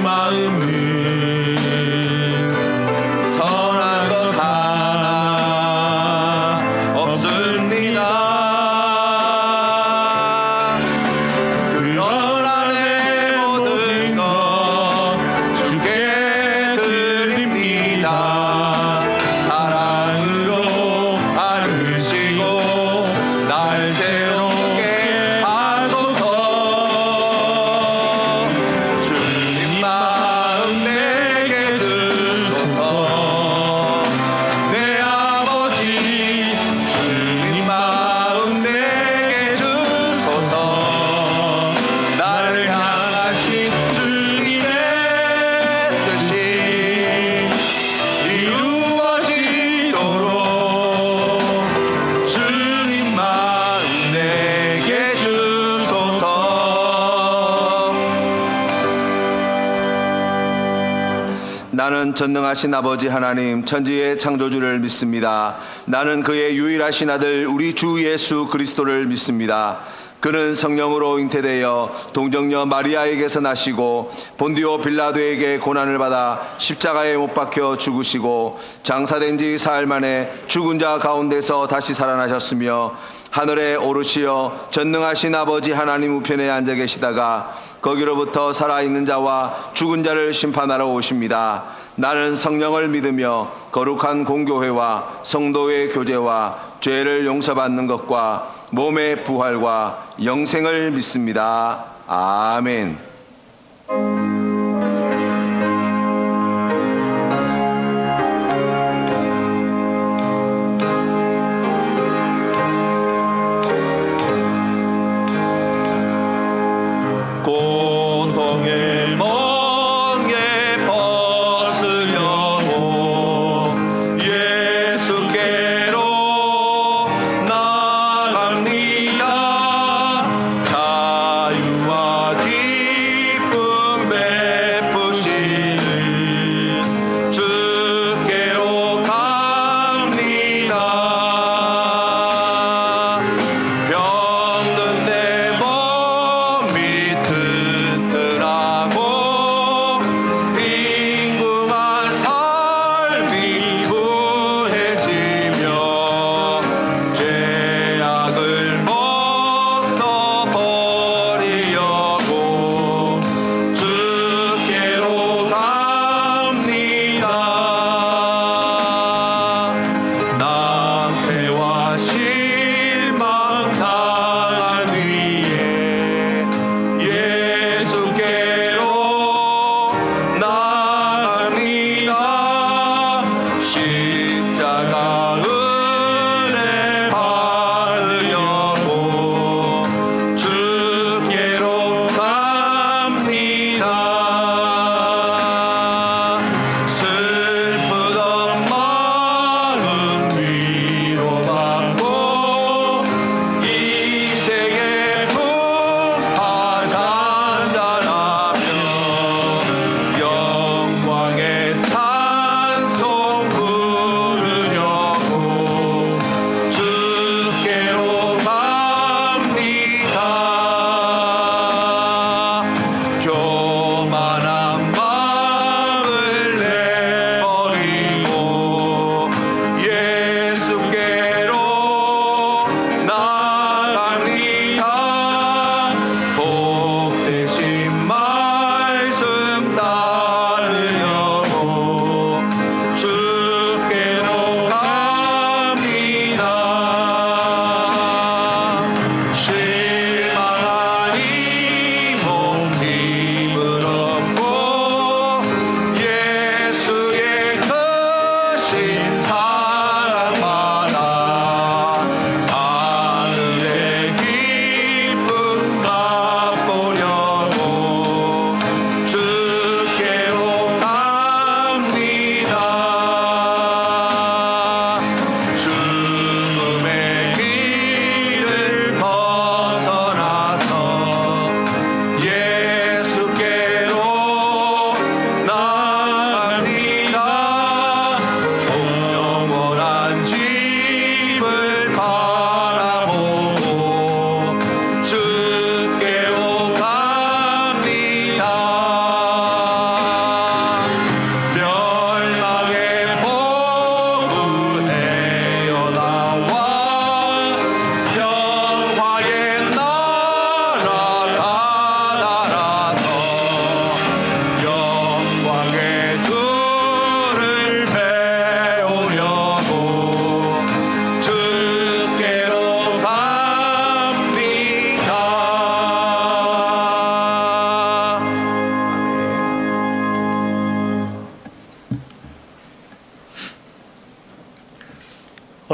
마음은 선한 것 하나 없습니다. 그러나 내 모든 것 주께 드립니다. 사랑으로 안으시고 날 새롭게 하소서. 주님 마음 내게 주소서. 내 아버지 주님 마음 내게 주소서. 나를 향하신 주님의 뜻이 이루어지도록 주님 마음 내게 주소서. 나는 전능하신 아버지 하나님 천지의 창조주를 믿습니다. 나는 그의 유일하신 아들 우리 주 예수 그리스도를 믿습니다. 그는 성령으로 잉태되어 동정녀 마리아에게서 나시고 본디오 빌라도에게 고난을 받아 십자가에 못 박혀 죽으시고 장사된 지 사흘 만에 죽은 자 가운데서 다시 살아나셨으며 하늘에 오르시어 전능하신 아버지 하나님 우편에 앉아 계시다가 거기로부터 살아있는 자와 죽은 자를 심판하러 오십니다. 나는 성령을 믿으며 거룩한 공교회와 성도의 교제와 죄를 용서받는 것과 몸의 부활과 영생을 믿습니다. 아멘. 고통의 멍에 벗으려고 예수께로 나갑니다. 자유와 기쁨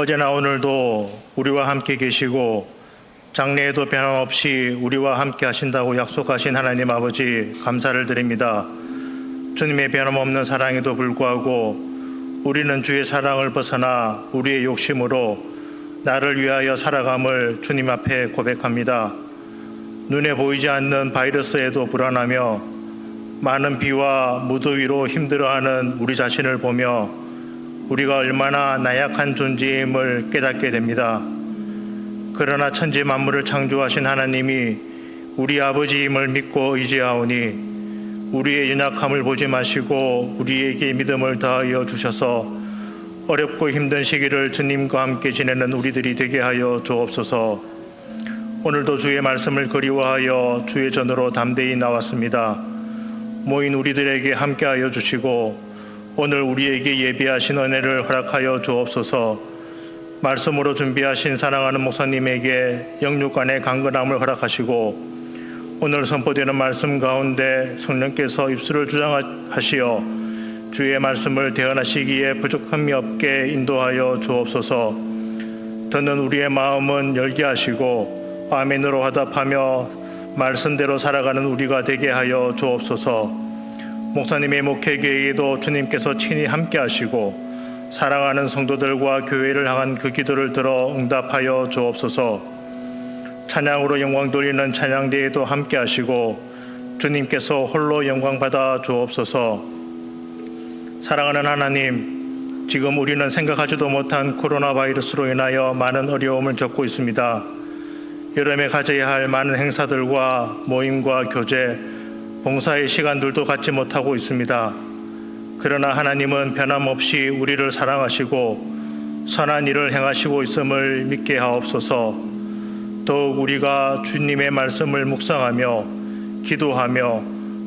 어제나 오늘도 우리와 함께 계시고 장래에도 변함없이 우리와 함께 하신다고 약속하신 하나님 아버지 감사를 드립니다. 주님의 변함없는 사랑에도 불구하고 우리는 주의 사랑을 벗어나 우리의 욕심으로 나를 위하여 살아감을 주님 앞에 고백합니다. 눈에 보이지 않는 바이러스에도 불안하며 많은 비와 무더위로 힘들어하는 우리 자신을 보며 우리가 얼마나 나약한 존재임을 깨닫게 됩니다. 그러나 천지 만물을 창조하신 하나님이 우리 아버지임을 믿고 의지하오니 우리의 연약함을 보지 마시고 우리에게 믿음을 더하여 주셔서 어렵고 힘든 시기를 주님과 함께 지내는 우리들이 되게 하여 주옵소서. 오늘도 주의 말씀을 그리워하여 주의 전으로 담대히 나왔습니다. 모인 우리들에게 함께하여 주시고 오늘 우리에게 예비하신 은혜를 허락하여 주옵소서. 말씀으로 준비하신 사랑하는 목사님에게 영육간의 강건함을 허락하시고 오늘 선포되는 말씀 가운데 성령께서 입술을 주장하시어 주의 말씀을 대언하시기에 부족함이 없게 인도하여 주옵소서. 듣는 우리의 마음은 열게 하시고 아멘으로 화답하며 말씀대로 살아가는 우리가 되게 하여 주옵소서. 목사님의 목회계에도 주님께서 친히 함께 하시고 사랑하는 성도들과 교회를 향한 그 기도를 들어 응답하여 주옵소서. 찬양으로 영광 돌리는 찬양대에도 함께 하시고 주님께서 홀로 영광 받아 주옵소서. 사랑하는 하나님, 지금 우리는 생각하지도 못한 코로나 바이러스로 인하여 많은 어려움을 겪고 있습니다. 여름에 가져야 할 많은 행사들과 모임과 교제, 봉사의 시간들도 갖지 못하고 있습니다. 그러나 하나님은 변함없이 우리를 사랑하시고 선한 일을 행하시고 있음을 믿게 하옵소서. 더욱 우리가 주님의 말씀을 묵상하며 기도하며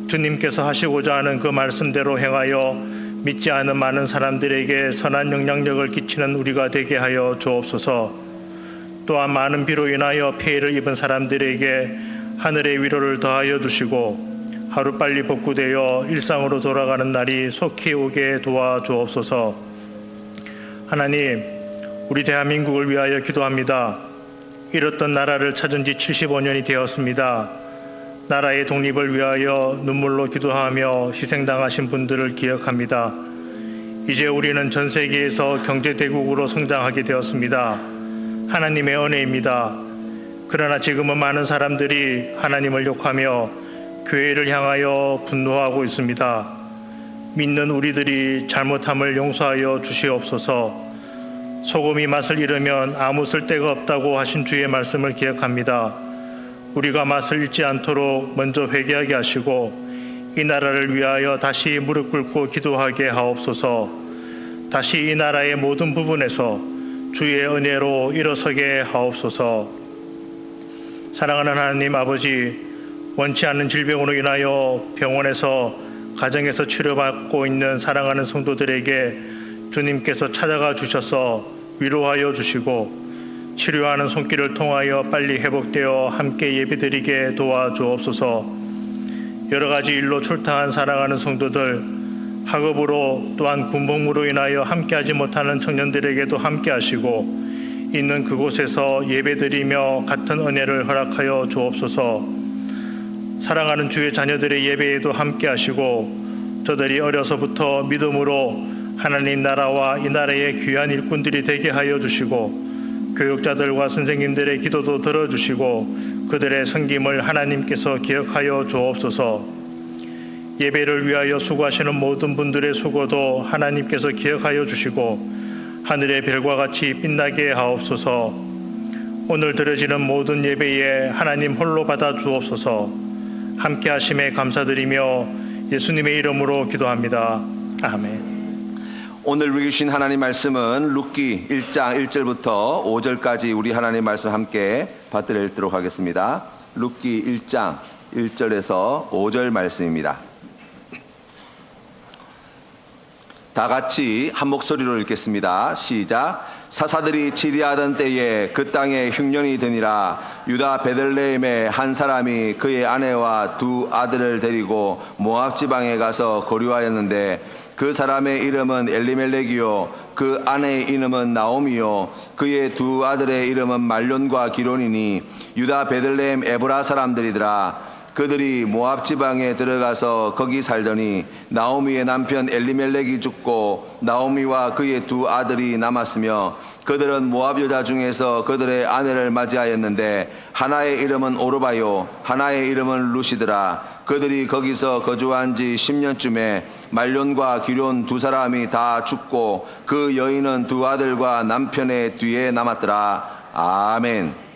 주님께서 하시고자 하는 그 말씀대로 행하여 믿지 않은 많은 사람들에게 선한 영향력을 끼치는 우리가 되게 하여 주옵소서. 또한 많은 비로 인하여 피해를 입은 사람들에게 하늘의 위로를 더하여 주시고 하루빨리 복구되어 일상으로 돌아가는 날이 속히 오게 도와주옵소서. 하나님, 우리 대한민국을 위하여 기도합니다. 잃었던 나라를 찾은 지 75년이 되었습니다. 나라의 독립을 위하여 눈물로 기도하며 희생당하신 분들을 기억합니다. 이제 우리는 전 세계에서 경제대국으로 성장하게 되었습니다. 하나님의 은혜입니다. 그러나 지금은 많은 사람들이 하나님을 욕하며 교회를 향하여 분노하고 있습니다. 믿는 우리들이 잘못함을 용서하여 주시옵소서. 소금이 맛을 잃으면 아무 쓸데가 없다고 하신 주의 말씀을 기억합니다. 우리가 맛을 잃지 않도록 먼저 회개하게 하시고 이 나라를 위하여 다시 무릎 꿇고 기도하게 하옵소서. 다시 이 나라의 모든 부분에서 주의 은혜로 일어서게 하옵소서. 사랑하는 하나님 아버지, 원치 않는 질병으로 인하여 병원에서 가정에서 치료받고 있는 사랑하는 성도들에게 주님께서 찾아가 주셔서 위로하여 주시고 치료하는 손길을 통하여 빨리 회복되어 함께 예배드리게 도와주옵소서. 여러 가지 일로 출타한 사랑하는 성도들, 학업으로 또한 군복무로 인하여 함께하지 못하는 청년들에게도 함께 하시고 있는 그곳에서 예배드리며 같은 은혜를 허락하여 주옵소서. 사랑하는 주의 자녀들의 예배에도 함께 하시고 저들이 어려서부터 믿음으로 하나님 나라와 이 나라의 귀한 일꾼들이 되게 하여 주시고 교육자들과 선생님들의 기도도 들어주시고 그들의 섬김을 하나님께서 기억하여 주옵소서. 예배를 위하여 수고하시는 모든 분들의 수고도 하나님께서 기억하여 주시고 하늘의 별과 같이 빛나게 하옵소서. 오늘 드려지는 모든 예배에 하나님 홀로 받아 주옵소서. 함께 하심에 감사드리며 예수님의 이름으로 기도합니다. 아멘. 오늘 우리 주신 하나님 말씀은 룻기 1장 1절부터 5절까지 우리 하나님 말씀 함께 받들어 읽도록 하겠습니다. 룻기 1장 1절에서 5절 말씀입니다. 다 같이 한 목소리로 읽겠습니다. 시작. 사사들이 치리하던 때에 그 땅에 흉년이 드니라. 유다 베들레헴의 한 사람이 그의 아내와 두 아들을 데리고 모압 지방에 가서 거류하였는데 그 사람의 이름은 엘리멜렉이요 그 아내의 이름은 나오미요 그의 두 아들의 이름은 말론과 기론이니 유다 베들레헴 에브라 사람들이더라. 그들이 모압 지방에 들어가서 거기 살더니 나오미의 남편 엘리멜렉이 죽고 나오미와 그의 두 아들이 남았으며 그들은 모압 여자 중에서 그들의 아내를 맞이하였는데 하나의 이름은 오르바요 하나의 이름은 루시드라. 그들이 거기서 거주한 지 10년쯤에 말론과 기론 두 사람이 다 죽고 그 여인은 두 아들과 남편의 뒤에 남았더라. 아멘.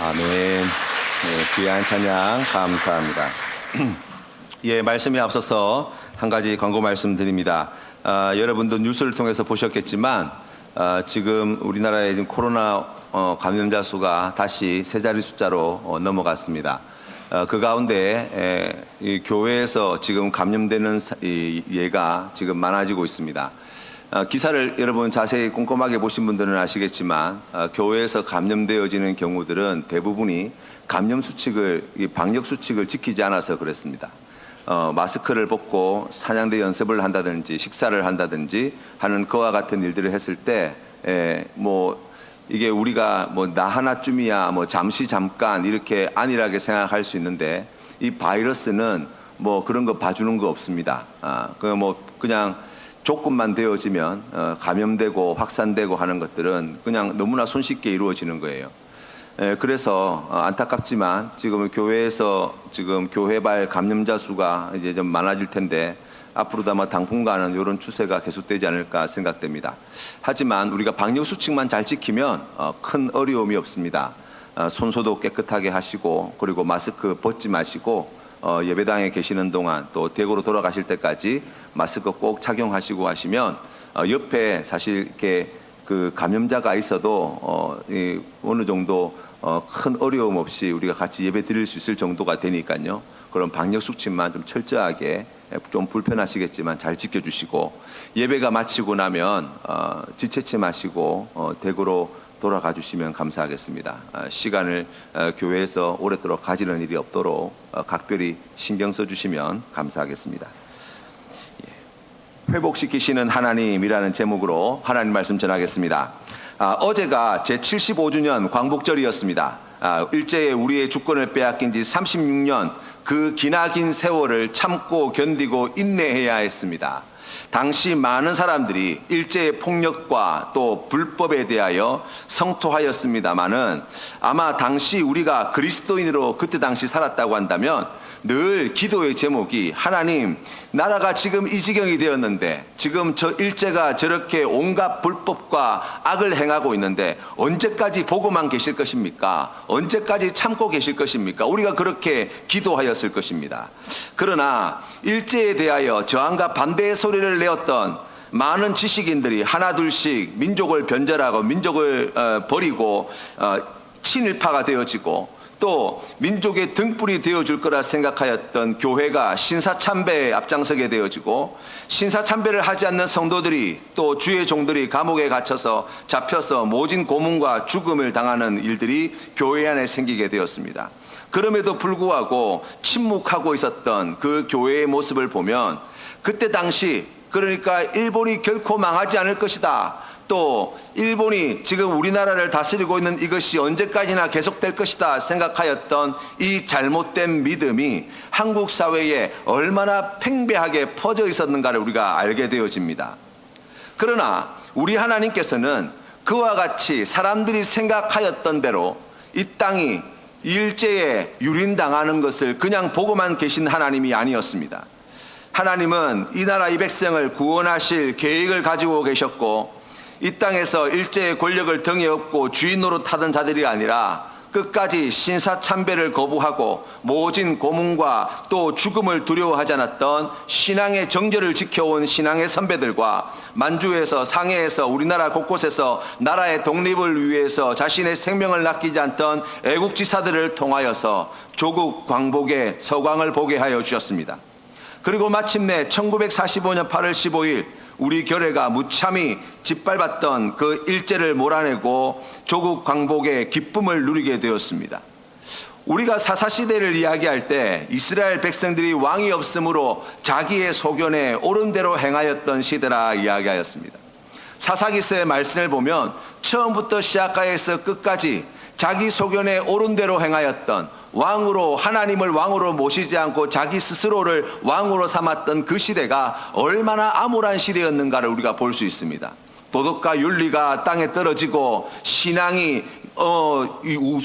아멘. 귀한 찬양 감사합니다. 예, 말씀에 앞서서 한 가지 광고 말씀드립니다. 여러분도 뉴스를 통해서 보셨겠지만 지금 우리나라의 지금 코로나 감염자 수가 다시 세 자리 숫자로 넘어갔습니다. 그 가운데 이 교회에서 지금 감염되는 예가 지금 많아지고 있습니다. 기사를 여러분 자세히 꼼꼼하게 보신 분들은 아시겠지만 교회에서 감염되어지는 경우들은 대부분이 감염 수칙을 방역 수칙을 지키지 않아서 그렇습니다. 마스크를 벗고 사냥대 연습을 한다든지 식사를 한다든지 하는 그와 같은 일들을 했을 때 뭐 이게 우리가 뭐 나 하나쯤이야 뭐 잠시 잠깐 이렇게 안일하게 생각할 수 있는데 이 바이러스는 뭐 그런 거 봐주는 거 없습니다. 그냥 조금만 되어지면 감염되고 확산되고 하는 것들은 그냥 너무나 손쉽게 이루어지는 거예요. 그래서 안타깝지만 지금 교회에서 지금 교회발 감염자 수가 이제 좀 많아질 텐데 앞으로도 아마 당분간은 이런 추세가 계속되지 않을까 생각됩니다. 하지만 우리가 방역 수칙만 잘 지키면 큰 어려움이 없습니다. 손소독 깨끗하게 하시고 그리고 마스크 벗지 마시고 예배당에 계시는 동안 또 댁으로 돌아가실 때까지 마스크 꼭 착용하시고 하시면 옆에 사실 이렇게 그 감염자가 있어도 어느 정도 큰 어려움 없이 우리가 같이 예배 드릴 수 있을 정도가 되니까요. 그런 방역 수칙만 좀 철저하게 좀 불편하시겠지만 잘 지켜주시고, 예배가 마치고 나면 지체침하시고 댁으로 돌아가 주시면 감사하겠습니다. 시간을 교회에서 오랫도록 가지는 일이 없도록 각별히 신경 써주시면 감사하겠습니다. 회복시키시는 하나님이라는 제목으로 하나님 말씀 전하겠습니다. 어제가 제75주년 광복절이었습니다. 일제에 우리의 주권을 빼앗긴 지 36년, 그 기나긴 세월을 참고 견디고 인내해야 했습니다. 당시 많은 사람들이 일제의 폭력과 또 불법에 대하여 성토하였습니다마는, 아마 당시 우리가 그리스도인으로 그때 당시 살았다고 한다면 늘 기도의 제목이, 하나님, 나라가 지금 이 지경이 되었는데, 지금 저 일제가 저렇게 온갖 불법과 악을 행하고 있는데 언제까지 보고만 계실 것입니까? 언제까지 참고 계실 것입니까? 우리가 그렇게 기도하였을 것입니다. 그러나 일제에 대하여 저항과 반대의 소리를 내었던 많은 지식인들이 하나둘씩 민족을 변절하고 민족을 버리고 친일파가 되어지고, 또 민족의 등불이 되어줄 거라 생각하였던 교회가 신사참배에 앞장서게 되어지고, 신사참배를 하지 않는 성도들이, 또 주의 종들이 감옥에 갇혀서 잡혀서 모진 고문과 죽음을 당하는 일들이 교회 안에 생기게 되었습니다. 그럼에도 불구하고 침묵하고 있었던 그 교회의 모습을 보면, 그때 당시, 그러니까 일본이 결코 망하지 않을 것이다, 또 일본이 지금 우리나라를 다스리고 있는 이것이 언제까지나 계속될 것이다 생각하였던 이 잘못된 믿음이 한국 사회에 얼마나 팽배하게 퍼져 있었는가를 우리가 알게 되어집니다. 그러나 우리 하나님께서는 그와 같이 사람들이 생각하였던 대로 이 땅이 일제에 유린당하는 것을 그냥 보고만 계신 하나님이 아니었습니다. 하나님은 이 나라 이 백성을 구원하실 계획을 가지고 계셨고, 이 땅에서 일제의 권력을 등에 업고 주인 노릇하던 자들이 아니라 끝까지 신사참배를 거부하고 모진 고문과 또 죽음을 두려워하지 않았던 신앙의 정절을 지켜온 신앙의 선배들과, 만주에서 상해에서 우리나라 곳곳에서 나라의 독립을 위해서 자신의 생명을 아끼지 않던 애국지사들을 통하여서 조국 광복의 서광을 보게 하여 주셨습니다. 그리고 마침내 1945년 8월 15일 우리 결혜가 무참히 짓밟았던 그 일제를 몰아내고 조국 광복의 기쁨을 누리게 되었습니다. 우리가 사사시대를 이야기할 때 이스라엘 백성들이 왕이 없으므로 자기의 소견에 옳은 대로 행하였던 시대라 이야기하였습니다. 사사기서의 말씀을 보면 처음부터 시작하여서 끝까지 자기 소견에 옳은 대로 행하였던, 왕으로, 하나님을 왕으로 모시지 않고 자기 스스로를 왕으로 삼았던 그 시대가 얼마나 암울한 시대였는가를 우리가 볼 수 있습니다. 도덕과 윤리가 땅에 떨어지고 신앙이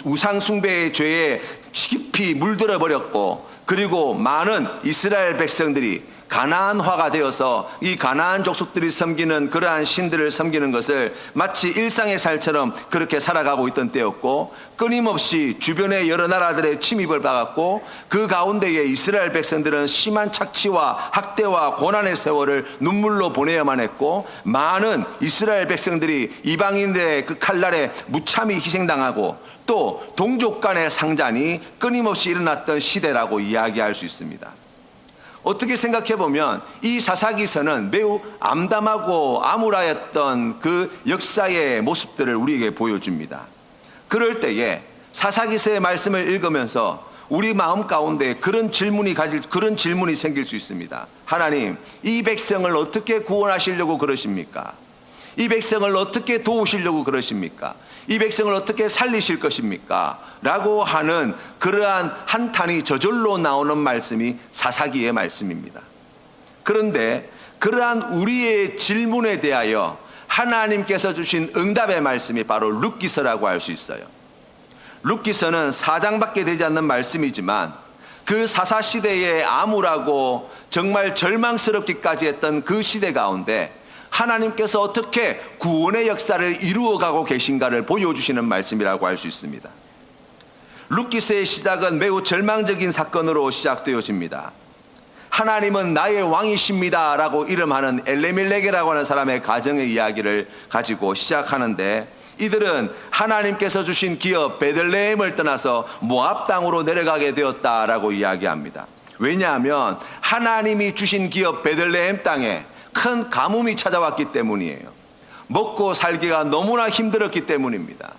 우상 숭배의 죄에 깊이 물들어 버렸고, 그리고 많은 이스라엘 백성들이 가나안화가 되어서 이 가나안 족속들이 섬기는 그러한 신들을 섬기는 것을 마치 일상의 살처럼 그렇게 살아가고 있던 때였고, 끊임없이 주변의 여러 나라들의 침입을 받았고, 그 가운데에 이스라엘 백성들은 심한 착취와 학대와 고난의 세월을 눈물로 보내야만 했고, 많은 이스라엘 백성들이 이방인들의 그 칼날에 무참히 희생당하고, 또 동족 간의 상잔이 끊임없이 일어났던 시대라고 이야기할 수 있습니다. 어떻게 생각해보면 이 사사기서는 매우 암담하고 암울하였던 그 역사의 모습들을 우리에게 보여줍니다. 그럴 때에 사사기서의 말씀을 읽으면서 우리 마음 가운데 그런 질문이 생길 수 있습니다. 하나님, 이 백성을 어떻게 구원하시려고 그러십니까? 이 백성을 어떻게 도우시려고 그러십니까? 이 백성을 어떻게 살리실 것입니까? 라고 하는 그러한 한탄이 저절로 나오는 말씀이 사사기의 말씀입니다. 그런데 그러한 우리의 질문에 대하여 하나님께서 주신 응답의 말씀이 바로 룻기서라고 할 수 있어요. 룻기서는 4장밖에 되지 않는 말씀이지만 그 사사시대의 암울하고 정말 절망스럽기까지 했던 그 시대 가운데 하나님께서 어떻게 구원의 역사를 이루어가고 계신가를 보여주시는 말씀이라고 할 수 있습니다. 룻기서의 시작은 매우 절망적인 사건으로 시작되어집니다. 하나님은 나의 왕이십니다 라고 이름하는 엘레멜렉이라고 하는 사람의 가정의 이야기를 가지고 시작하는데, 이들은 하나님께서 주신 기업 베들레헴을 떠나서 모압 땅으로 내려가게 되었다라고 이야기합니다. 왜냐하면 하나님이 주신 기업 베들레헴 땅에 큰 가뭄이 찾아왔기 때문이에요. 먹고 살기가 너무나 힘들었기 때문입니다.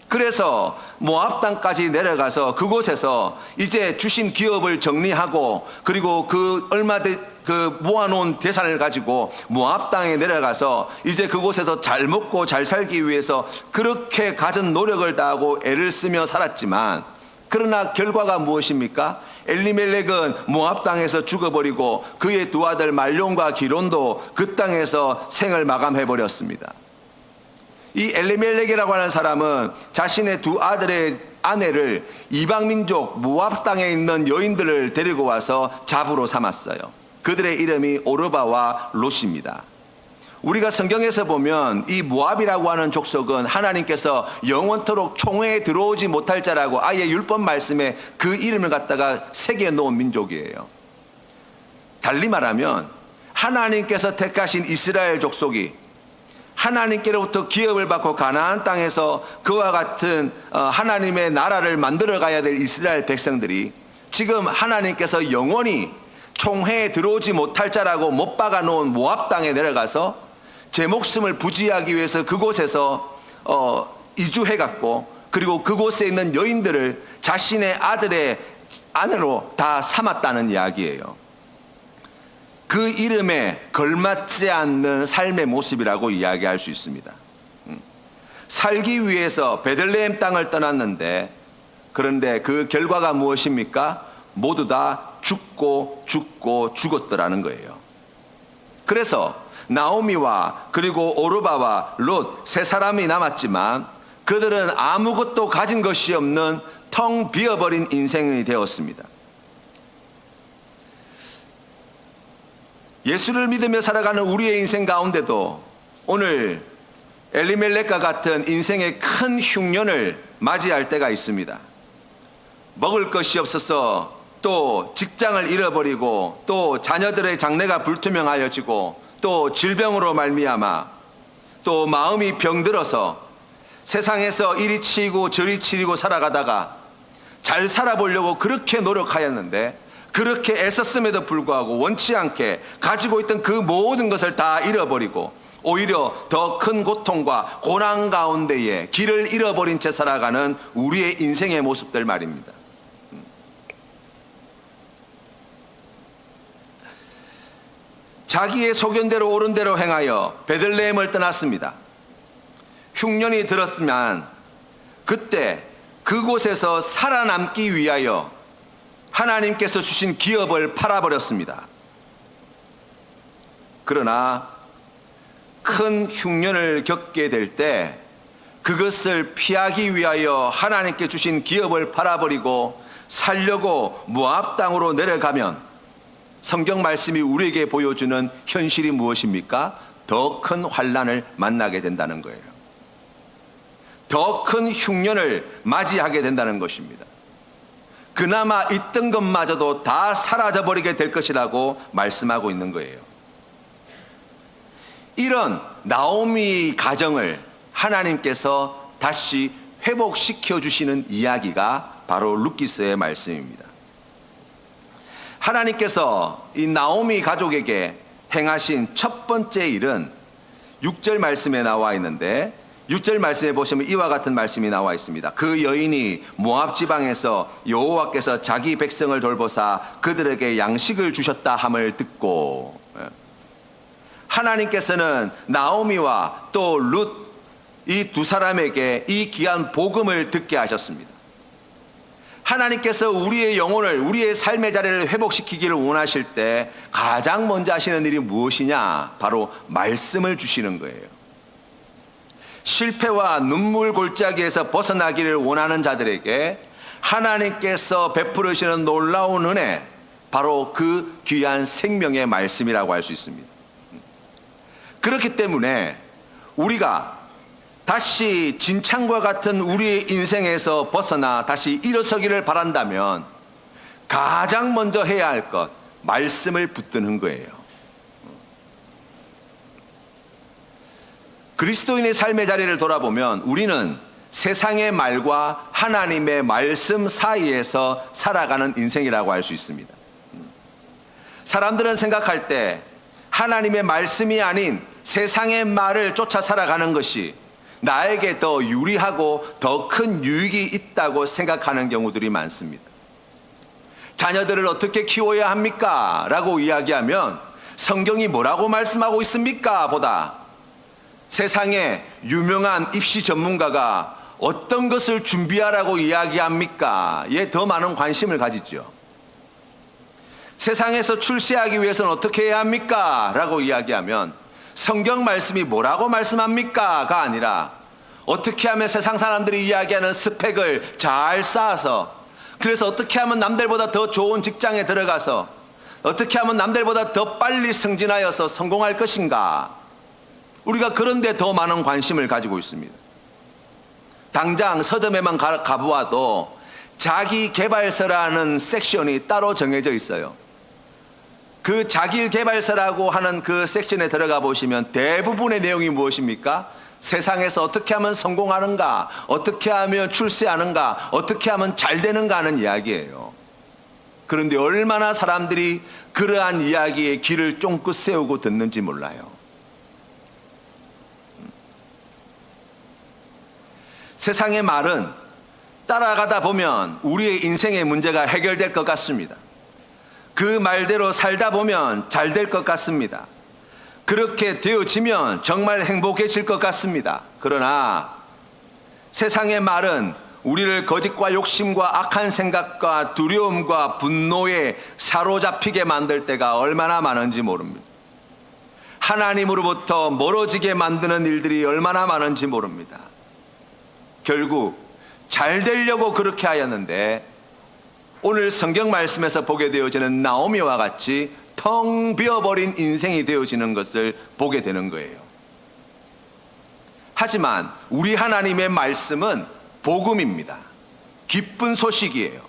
그래서 모압 땅까지 내려가서 그곳에서 이제 주신 기업을 정리하고, 그리고 그 모아놓은 재산을 가지고 모압 땅에 내려가서 이제 그곳에서 잘 먹고 잘 살기 위해서 그렇게 갖은 노력을 다하고 애를 쓰며 살았지만, 그러나 결과가 무엇입니까? 엘리멜렉은 모압 땅에서 죽어버리고 그의 두 아들 말론과 기론도 그 땅에서 생을 마감해 버렸습니다. 이 엘리멜렉이라고 하는 사람은 자신의 두 아들의 아내를 이방민족 모압 땅에 있는 여인들을 데리고 와서 잡으로 삼았어요. 그들의 이름이 오르바와 롯입니다. 우리가 성경에서 보면 이 모압이라고 하는 족속은 하나님께서 영원토록 총회에 들어오지 못할 자라고 아예 율법 말씀에 그 이름을 갖다가 새겨 놓은 민족이에요. 달리 말하면 하나님께서 택하신 이스라엘 족속이 하나님께로부터 기업을 받고 가나안 땅에서 그와 같은 하나님의 나라를 만들어 가야 될 이스라엘 백성들이 지금 하나님께서 영원히 총회에 들어오지 못할 자라고 못 박아 놓은 모압 땅에 내려가서 제 목숨을 부지하기 위해서 그곳에서 이주해 갔고, 그리고 그곳에 있는 여인들을 자신의 아들의 아내로 다 삼았다는 이야기예요. 그 이름에 걸맞지 않는 삶의 모습이라고 이야기할 수 있습니다. 살기 위해서 베들레헴 땅을 떠났는데, 그런데 그 결과가 무엇입니까? 모두 다 죽고 죽었더라는 거예요. 그래서 나오미와 그리고 오르바와 롯 세 사람이 남았지만 그들은 아무것도 가진 것이 없는 텅 비어버린 인생이 되었습니다. 예수를 믿으며 살아가는 우리의 인생 가운데도 오늘 엘리멜렉과 같은 인생의 큰 흉년을 맞이할 때가 있습니다. 먹을 것이 없어서 또 직장을 잃어버리고, 또 자녀들의 장래가 불투명하여지고, 또 질병으로 말미암아 또 마음이 병들어서 세상에서 이리 치이고 저리 치이고 살아가다가 잘 살아보려고 그렇게 노력하였는데, 그렇게 애썼음에도 불구하고 원치 않게 가지고 있던 그 모든 것을 다 잃어버리고 오히려 더 큰 고통과 고난 가운데에 길을 잃어버린 채 살아가는 우리의 인생의 모습들 말입니다. 자기의 소견대로 옳은 대로 행하여 베들레헴을 떠났습니다. 흉년이 들었으면 그때 그곳에서 살아남기 위하여 하나님께서 주신 기업을 팔아버렸습니다. 그러나 큰 흉년을 겪게 될 때 그것을 피하기 위하여 하나님께 주신 기업을 팔아버리고 살려고 모압 땅으로 내려가면 성경 말씀이 우리에게 보여주는 현실이 무엇입니까? 더 큰 환난을 만나게 된다는 거예요. 더 큰 흉년을 맞이하게 된다는 것입니다. 그나마 있던 것마저도 다 사라져버리게 될 것이라고 말씀하고 있는 거예요. 이런 나오미 가정을 하나님께서 다시 회복시켜 주시는 이야기가 바로 룻기서의 말씀입니다. 하나님께서 이 나오미 가족에게 행하신 첫 번째 일은 6절 말씀에 나와 있는데, 6절 말씀에 보시면 이와 같은 말씀이 나와 있습니다. 그 여인이 모압 지방에서 여호와께서 자기 백성을 돌보사 그들에게 양식을 주셨다 함을 듣고, 하나님께서는 나오미와 또 룻 이 두 사람에게 이 귀한 복음을 듣게 하셨습니다. 하나님께서 우리의 영혼을, 우리의 삶의 자리를 회복시키기를 원하실 때 가장 먼저 하시는 일이 무엇이냐? 바로 말씀을 주시는 거예요. 실패와 눈물 골짜기에서 벗어나기를 원하는 자들에게 하나님께서 베풀으시는 놀라운 은혜, 바로 그 귀한 생명의 말씀이라고 할 수 있습니다. 그렇기 때문에 우리가 다시 진창과 같은 우리의 인생에서 벗어나 다시 일어서기를 바란다면 가장 먼저 해야 할 것, 말씀을 붙드는 거예요. 그리스도인의 삶의 자리를 돌아보면 우리는 세상의 말과 하나님의 말씀 사이에서 살아가는 인생이라고 할 수 있습니다. 사람들은 생각할 때 하나님의 말씀이 아닌 세상의 말을 쫓아 살아가는 것이 나에게 더 유리하고 더 큰 유익이 있다고 생각하는 경우들이 많습니다. 자녀들을 어떻게 키워야 합니까? 라고 이야기하면 성경이 뭐라고 말씀하고 있습니까? 보다 세상에 유명한 입시 전문가가 어떤 것을 준비하라고 이야기합니까? 에 더 많은 관심을 가지죠. 세상에서 출세하기 위해서는 어떻게 해야 합니까? 라고 이야기하면 성경 말씀이 뭐라고 말씀합니까? 가 아니라 어떻게 하면 세상 사람들이 이야기하는 스펙을 잘 쌓아서, 그래서 어떻게 하면 남들보다 더 좋은 직장에 들어가서 어떻게 하면 남들보다 더 빨리 승진하여서 성공할 것인가? 우리가 그런 데 더 많은 관심을 가지고 있습니다. 당장 서점에만 가보아도 자기 개발서라는 섹션이 따로 정해져 있어요. 그 자기 개발서라고 하는 그 섹션에 들어가 보시면 대부분의 내용이 무엇입니까? 세상에서 어떻게 하면 성공하는가, 어떻게 하면 출세하는가, 어떻게 하면 잘 되는가 하는 이야기예요. 그런데 얼마나 사람들이 그러한 이야기에 귀를 쫑긋 세우고 듣는지 몰라요. 세상의 말은 따라가다 보면 우리의 인생의 문제가 해결될 것 같습니다. 그 말대로 살다 보면 잘 될 것 같습니다. 그렇게 되어지면 정말 행복해질 것 같습니다. 그러나 세상의 말은 우리를 거짓과 욕심과 악한 생각과 두려움과 분노에 사로잡히게 만들 때가 얼마나 많은지 모릅니다. 하나님으로부터 멀어지게 만드는 일들이 얼마나 많은지 모릅니다. 결국 잘 되려고 그렇게 하였는데 오늘 성경 말씀에서 보게 되어지는 나오미와 같이 텅 비어버린 인생이 되어지는 것을 보게 되는 거예요. 하지만 우리 하나님의 말씀은 복음입니다. 기쁜 소식이에요.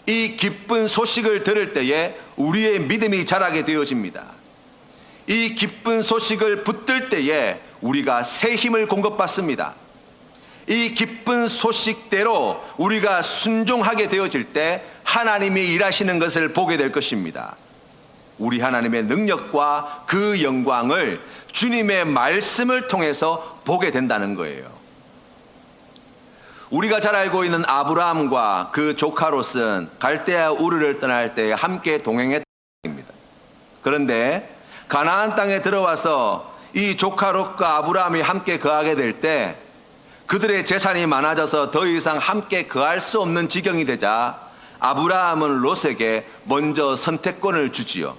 이 기쁜 소식을 들을 때에 우리의 믿음이 자라게 되어집니다. 이 기쁜 소식을 붙들 때에 우리가 새 힘을 공급받습니다. 이 기쁜 소식대로 우리가 순종하게 되어질 때 하나님이 일하시는 것을 보게 될 것입니다. 우리 하나님의 능력과 그 영광을 주님의 말씀을 통해서 보게 된다는 거예요. 우리가 잘 알고 있는 아브라함과 그 조카 롯은 갈대아 우르를 떠날 때 함께 동행했습니다. 그런데 가나안 땅에 들어와서 이 조카 롯과 아브라함이 함께 거하게 될 때 그들의 재산이 많아져서 더 이상 함께 거할 수 없는 지경이 되자 아브라함은 롯에게 먼저 선택권을 주지요.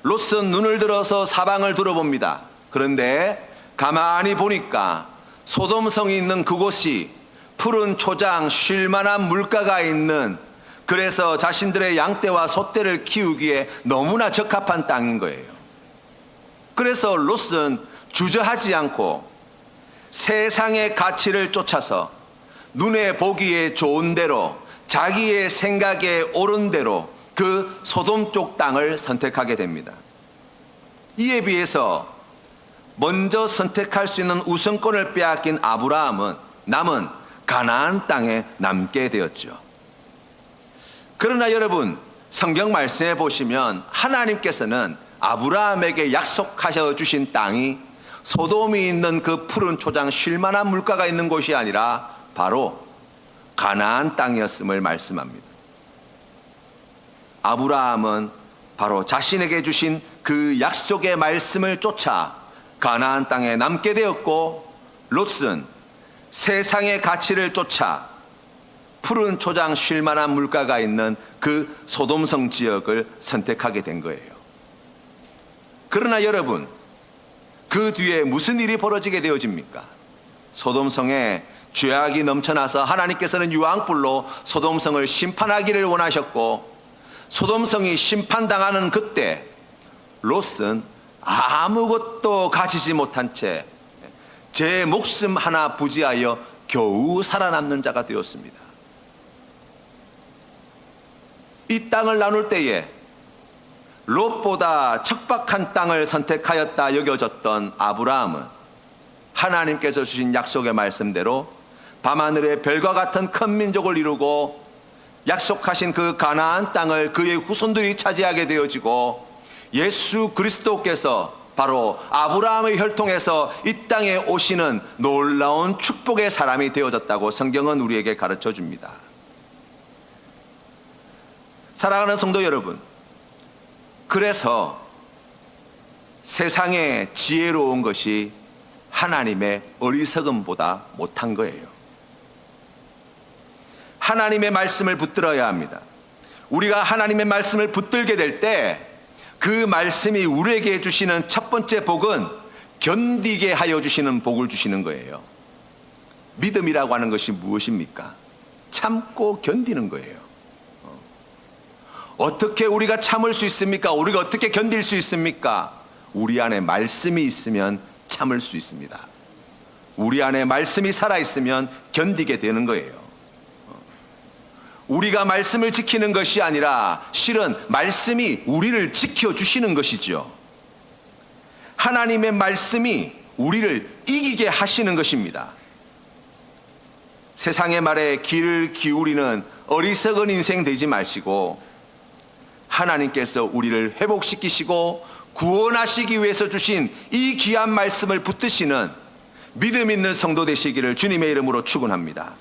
롯은 눈을 들어서 사방을 둘러봅니다. 그런데 가만히 보니까 소돔성이 있는 그곳이 푸른 초장, 쉴만한 물가가 있는, 그래서 자신들의 양떼와 소떼를 키우기에 너무나 적합한 땅인 거예요. 그래서 롯은 주저하지 않고 세상의 가치를 쫓아서 눈에 보기에 좋은 대로 자기의 생각에 옳은 대로 그 소돔 쪽 땅을 선택하게 됩니다. 이에 비해서 먼저 선택할 수 있는 우선권을 빼앗긴 아브라함은 남은 가나안 땅에 남게 되었죠. 그러나 여러분, 성경 말씀에 보시면 하나님께서는 아브라함에게 약속하셔 주신 땅이 소돔이 있는 그 푸른 초장 쉴만한 물가가 있는 곳이 아니라 바로 가나안 땅이었음을 말씀합니다. 아브라함은 바로 자신에게 주신 그 약속의 말씀을 쫓아 가나안 땅에 남게 되었고, 롯은 세상의 가치를 쫓아 푸른 초장 쉴만한 물가가 있는 그 소돔성 지역을 선택하게 된 거예요. 그러나 여러분, 그 뒤에 무슨 일이 벌어지게 되어집니까? 소돔성에 죄악이 넘쳐나서 하나님께서는 유황불로 소돔성을 심판하기를 원하셨고, 소돔성이 심판당하는 그때 롯은 아무것도 가지지 못한 채 제 목숨 하나 부지하여 겨우 살아남는 자가 되었습니다. 이 땅을 나눌 때에 롯보다 척박한 땅을 선택하였다 여겨졌던 아브라함은 하나님께서 주신 약속의 말씀대로 밤하늘의 별과 같은 큰 민족을 이루고 약속하신 그 가나안 땅을 그의 후손들이 차지하게 되어지고 예수 그리스도께서 바로 아브라함의 혈통에서 이 땅에 오시는 놀라운 축복의 사람이 되어졌다고 성경은 우리에게 가르쳐 줍니다. 사랑하는 성도 여러분, 그래서 세상에 지혜로운 것이 하나님의 어리석음보다 못한 거예요. 하나님의 말씀을 붙들어야 합니다. 우리가 하나님의 말씀을 붙들게 될 때 그 말씀이 우리에게 주시는 첫 번째 복은 견디게 하여 주시는 복을 주시는 거예요. 믿음이라고 하는 것이 무엇입니까? 참고 견디는 거예요. 어떻게 우리가 참을 수 있습니까? 우리가 어떻게 견딜 수 있습니까? 우리 안에 말씀이 있으면 참을 수 있습니다. 우리 안에 말씀이 살아있으면 견디게 되는 거예요. 우리가 말씀을 지키는 것이 아니라 실은 말씀이 우리를 지켜주시는 것이죠. 하나님의 말씀이 우리를 이기게 하시는 것입니다. 세상의 말에 귀를 기울이는 어리석은 인생 되지 마시고 하나님께서 우리를 회복시키시고 구원하시기 위해서 주신 이 귀한 말씀을 붙드시는 믿음 있는 성도 되시기를 주님의 이름으로 축원합니다.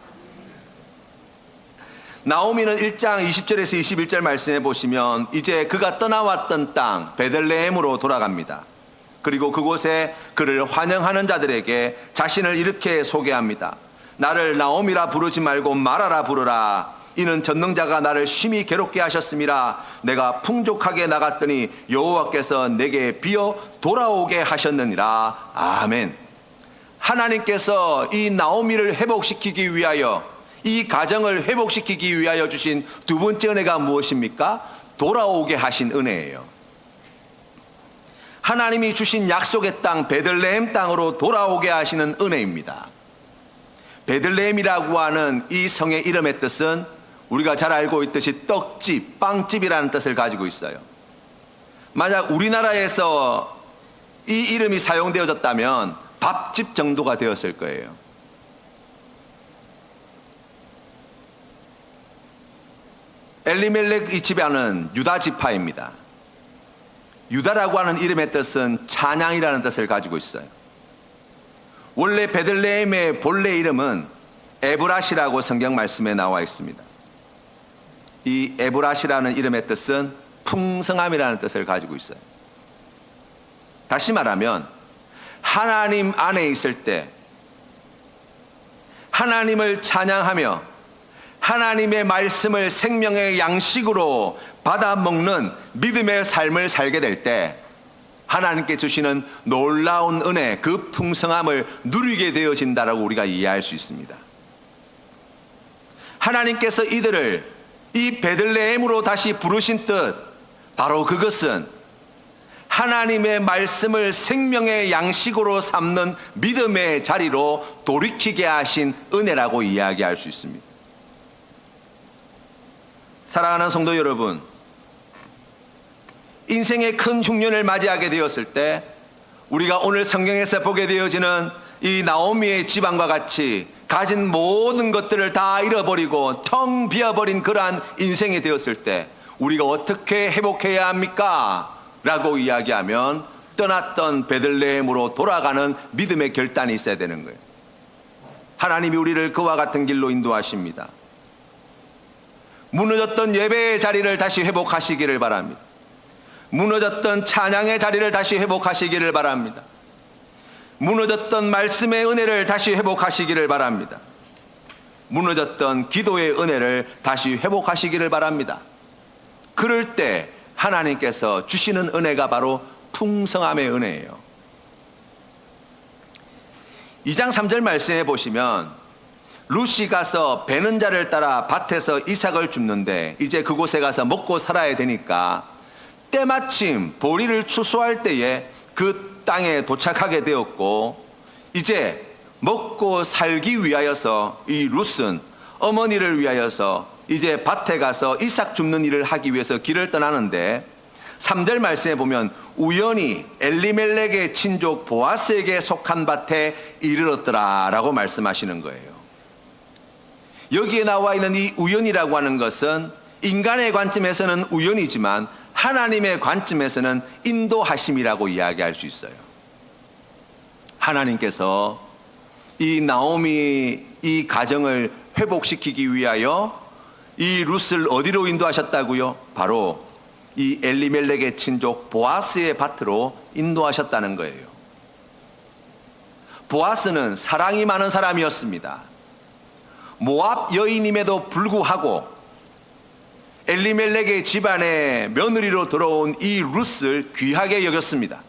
나오미는 1장 20절에서 21절 말씀해 보시면 이제 그가 떠나왔던 땅 베들레헴으로 돌아갑니다. 그리고 그곳에 그를 환영하는 자들에게 자신을 이렇게 소개합니다. 나를 나오미라 부르지 말고 마라라 부르라. 이는 전능자가 나를 심히 괴롭게 하셨음이라. 내가 풍족하게 나갔더니 여호와께서 내게 비어 돌아오게 하셨느니라. 아멘. 하나님께서 이 나오미를 회복시키기 위하여, 이 가정을 회복시키기 위하여 주신 두 번째 은혜가 무엇입니까? 돌아오게 하신 은혜예요. 하나님이 주신 약속의 땅 베들레헴 땅으로 돌아오게 하시는 은혜입니다. 베들레헴이라고 하는 이 성의 이름의 뜻은 우리가 잘 알고 있듯이 떡집, 빵집이라는 뜻을 가지고 있어요. 만약 우리나라에서 이 이름이 사용되어졌다면 밥집 정도가 되었을 거예요. 엘리멜렉 이 집안은 유다 지파입니다. 유다라고 하는 이름의 뜻은 찬양이라는 뜻을 가지고 있어요. 원래 베들레헴의 본래 이름은 에브라시라고 성경 말씀에 나와 있습니다. 이 에브라시라는 이름의 뜻은 풍성함이라는 뜻을 가지고 있어요. 다시 말하면 하나님 안에 있을 때 하나님을 찬양하며 하나님의 말씀을 생명의 양식으로 받아먹는 믿음의 삶을 살게 될 때 하나님께 주시는 놀라운 은혜, 그 풍성함을 누리게 되어진다라고 우리가 이해할 수 있습니다. 하나님께서 이들을 이 베들레헴으로 다시 부르신 뜻, 바로 그것은 하나님의 말씀을 생명의 양식으로 삼는 믿음의 자리로 돌이키게 하신 은혜라고 이야기할 수 있습니다. 사랑하는 성도 여러분, 인생의 큰 흉년을 맞이하게 되었을 때 우리가 오늘 성경에서 보게 되어지는 이 나오미의 집안과 같이 가진 모든 것들을 다 잃어버리고 텅 비어버린 그러한 인생이 되었을 때 우리가 어떻게 회복해야 합니까? 라고 이야기하면 떠났던 베들레헴으로 돌아가는 믿음의 결단이 있어야 되는 거예요. 하나님이 우리를 그와 같은 길로 인도하십니다. 무너졌던 예배의 자리를 다시 회복하시기를 바랍니다. 무너졌던 찬양의 자리를 다시 회복하시기를 바랍니다. 무너졌던 말씀의 은혜를 다시 회복하시기를 바랍니다. 무너졌던 기도의 은혜를 다시 회복하시기를 바랍니다. 그럴 때 하나님께서 주시는 은혜가 바로 풍성함의 은혜예요. 2장 3절 말씀해 보시면 룻이 가서 베는 자를 따라 밭에서 이삭을 줍는데 이제 그곳에 가서 먹고 살아야 되니까 때마침 보리를 추수할 때에 그 땅에 도착하게 되었고 이제 먹고 살기 위하여서 이 룻은 어머니를 위하여서 이제 밭에 가서 이삭 줍는 일을 하기 위해서 길을 떠나는데 3절 말씀에 보면 우연히 엘리멜렉의 친족 보아스에게 속한 밭에 이르렀더라 라고 말씀하시는 거예요. 여기에 나와 있는 이 우연이라고 하는 것은 인간의 관점에서는 우연이지만 하나님의 관점에서는 인도하심이라고 이야기할 수 있어요. 하나님께서 이 나오미 이 가정을 회복시키기 위하여 이 룻을 어디로 인도하셨다고요? 바로 이 엘리멜렉의 친족 보아스의 밭으로 인도하셨다는 거예요. 보아스는 사랑이 많은 사람이었습니다. 모압 여인임에도 불구하고 엘리멜렉의 집안에 며느리로 들어온 이 룻을 귀하게 여겼습니다.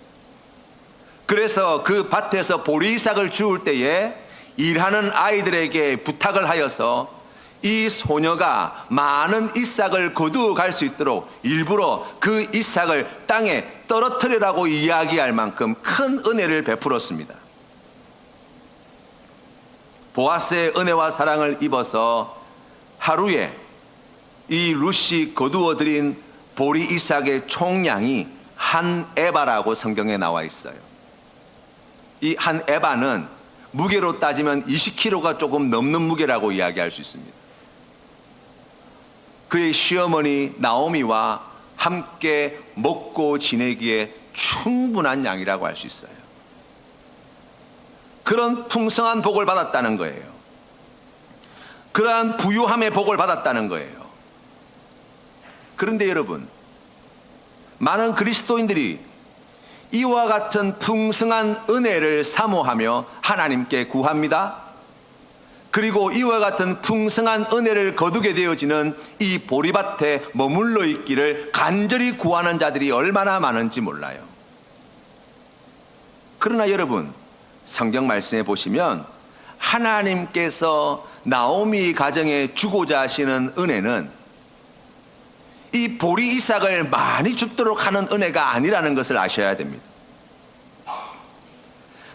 그래서 그 밭에서 보리이삭을 주울 때에 일하는 아이들에게 부탁을 하여서 이 소녀가 많은 이삭을 거두어 갈 수 있도록 일부러 그 이삭을 땅에 떨어뜨리라고 이야기할 만큼 큰 은혜를 베풀었습니다. 보아스의 은혜와 사랑을 입어서 하루에 이 룻이 거두어 들인 보리 이삭의 총량이 한 에바라고 성경에 나와 있어요. 이 한 에바는 무게로 따지면 20kg가 조금 넘는 무게라고 이야기할 수 있습니다. 그의 시어머니 나오미와 함께 먹고 지내기에 충분한 양이라고 할 수 있어요. 그런 풍성한 복을 받았다는 거예요. 그러한 부유함의 복을 받았다는 거예요. 그런데 여러분, 많은 그리스도인들이 이와 같은 풍성한 은혜를 사모하며 하나님께 구합니다. 그리고 이와 같은 풍성한 은혜를 거두게 되어지는 이 보리밭에 머물러 있기를 간절히 구하는 자들이 얼마나 많은지 몰라요. 그러나 여러분, 성경 말씀에 보시면 하나님께서 나오미 가정에 주고자 하시는 은혜는 이 보리 이삭을 많이 줍도록 하는 은혜가 아니라는 것을 아셔야 됩니다.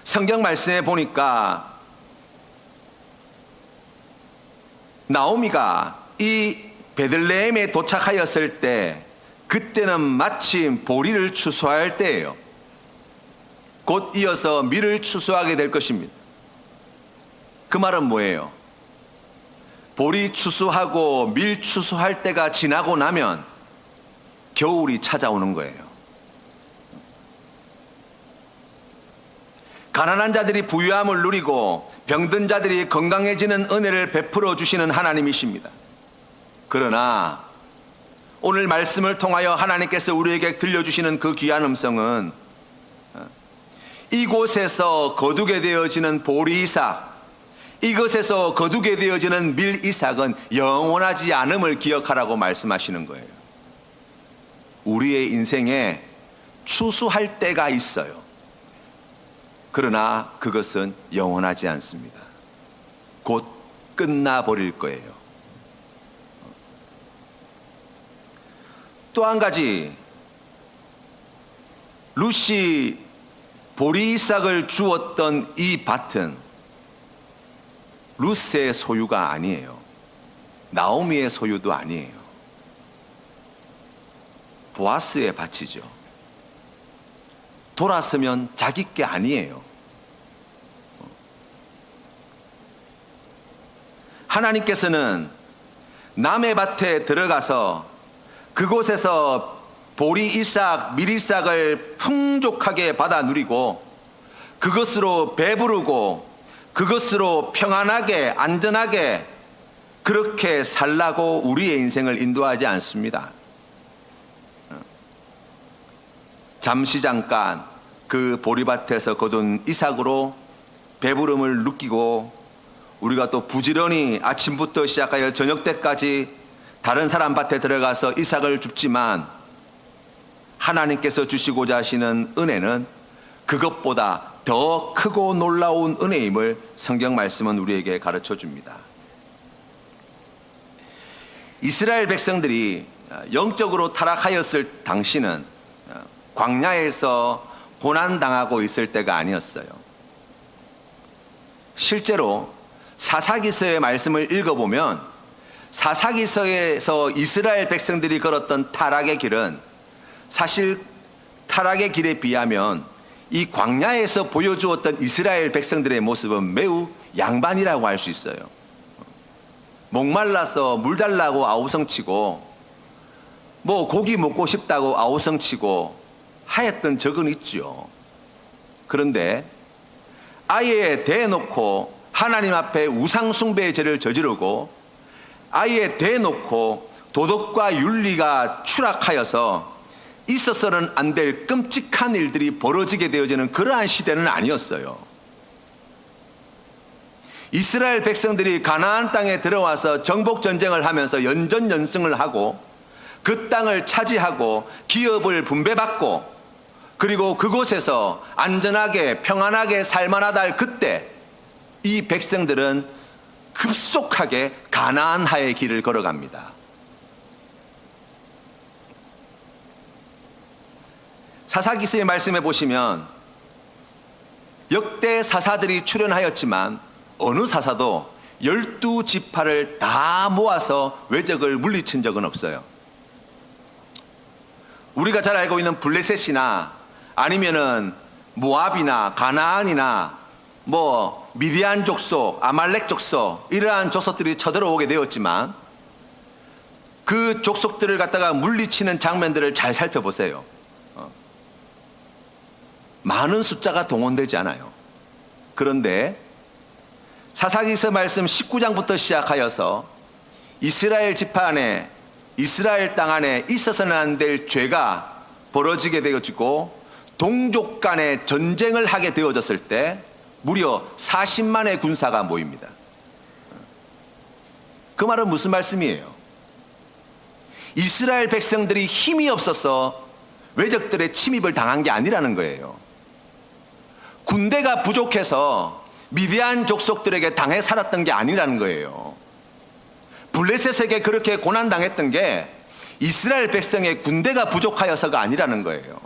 성경 말씀에 보니까 나오미가 이 베들레헴에 도착하였을 때 그때는 마침 보리를 추수할 때예요. 곧 이어서 밀을 추수하게 될 것입니다. 그 말은 뭐예요? 보리 추수하고 밀 추수할 때가 지나고 나면 겨울이 찾아오는 거예요. 가난한 자들이 부유함을 누리고 병든 자들이 건강해지는 은혜를 베풀어 주시는 하나님이십니다. 그러나 오늘 말씀을 통하여 하나님께서 우리에게 들려주시는 그 귀한 음성은 이곳에서 거두게 되어지는 보리 이삭, 이것에서 거두게 되어지는 밀 이삭은 영원하지 않음을 기억하라고 말씀하시는 거예요. 우리의 인생에 추수할 때가 있어요. 그러나 그것은 영원하지 않습니다. 곧 끝나버릴 거예요. 또 한 가지, 룻이 보리 이삭을 주었던 이 밭은 룻의 소유가 아니에요. 나오미의 소유도 아니에요. 보아스의 밭이죠. 돌아서면 자기 게 아니에요. 하나님께서는 남의 밭에 들어가서 그곳에서 보리 이삭, 밀 이삭을 풍족하게 받아 누리고 그것으로 배부르고 그것으로 평안하게 안전하게 그렇게 살라고 우리의 인생을 인도하지 않습니다. 잠시 잠깐 그 보리밭에서 거둔 이삭으로 배부름을 느끼고 우리가 또 부지런히 아침부터 시작하여 저녁 때까지 다른 사람 밭에 들어가서 이삭을 줍지만 하나님께서 주시고자 하시는 은혜는 그것보다 더 크고 놀라운 은혜임을 성경 말씀은 우리에게 가르쳐 줍니다. 이스라엘 백성들이 영적으로 타락하였을 당시는 광야에서 고난당하고 있을 때가 아니었어요. 실제로 사사기서의 말씀을 읽어보면 사사기서에서 이스라엘 백성들이 걸었던 타락의 길은 사실 타락의 길에 비하면 이 광야에서 보여주었던 이스라엘 백성들의 모습은 매우 양반이라고 할 수 있어요. 목말라서 물 달라고 아우성치고 뭐 고기 먹고 싶다고 아우성치고 하였던 적은 있죠. 그런데 아예 대놓고 하나님 앞에 우상숭배의 죄를 저지르고 아예 대놓고 도덕과 윤리가 추락하여서 있어서는 안 될 끔찍한 일들이 벌어지게 되어지는 그러한 시대는 아니었어요. 이스라엘 백성들이 가나안 땅에 들어와서 정복 전쟁을 하면서 연전연승을 하고 그 땅을 차지하고 기업을 분배받고 그리고 그곳에서 안전하게 평안하게 살만하다 할 그때 이 백성들은 급속하게 가나안하의 길을 걸어갑니다. 사사기서의 말씀에 보시면 역대 사사들이 출연하였지만 어느 사사도 12지파를 다 모아서 외적을 물리친 적은 없어요. 우리가 잘 알고 있는 블레셋이나 아니면은 모압이나 가나안이나 뭐 미디안 족속, 아말렉 족속 이러한 족속들이 쳐들어오게 되었지만 그 족속들을 갖다가 물리치는 장면들을 잘 살펴보세요. 많은 숫자가 동원되지 않아요. 그런데 사사기서 말씀 19장부터 시작하여서 이스라엘 지파 안에 이스라엘 땅 안에 있어서는 안 될 죄가 벌어지게 되어지고 동족 간의 전쟁을 하게 되어졌을 때 무려 40만의 군사가 모입니다. 그 말은 무슨 말씀이에요? 이스라엘 백성들이 힘이 없어서 외적들의 침입을 당한 게 아니라는 거예요. 군대가 부족해서 미디안 족속들에게 당해 살았던 게 아니라는 거예요. 블레셋에게 그렇게 고난당했던 게 이스라엘 백성의 군대가 부족하여서가 아니라는 거예요.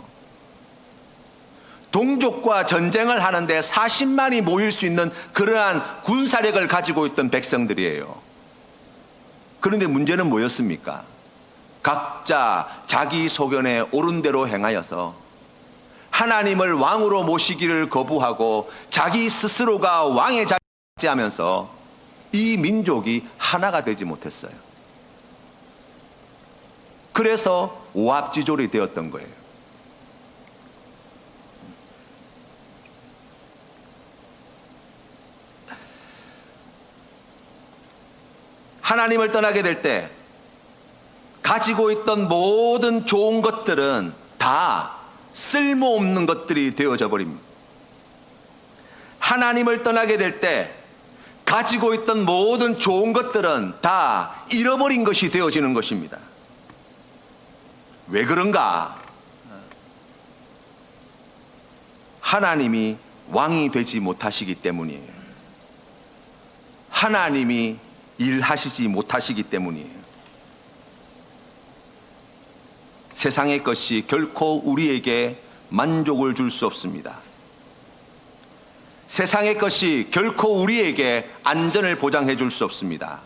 동족과 전쟁을 하는데 40만이 모일 수 있는 그러한 군사력을 가지고 있던 백성들이에요. 그런데 문제는 뭐였습니까? 각자 자기 소견에 옳은 대로 행하여서 하나님을 왕으로 모시기를 거부하고 자기 스스로가 왕의 자리에 차지하면서 이 민족이 하나가 되지 못했어요. 그래서 오합지졸이 되었던 거예요. 하나님을 떠나게 될 때 가지고 있던 모든 좋은 것들은 다 쓸모없는 것들이 되어져 버립니다. 하나님을 떠나게 될 때 가지고 있던 모든 좋은 것들은 다 잃어버린 것이 되어지는 것입니다. 왜 그런가? 하나님이 왕이 되지 못하시기 때문이에요. 하나님이 일하시지 못하시기 때문이에요. 세상의 것이 결코 우리에게 만족을 줄 수 없습니다. 세상의 것이 결코 우리에게 안전을 보장해 줄 수 없습니다.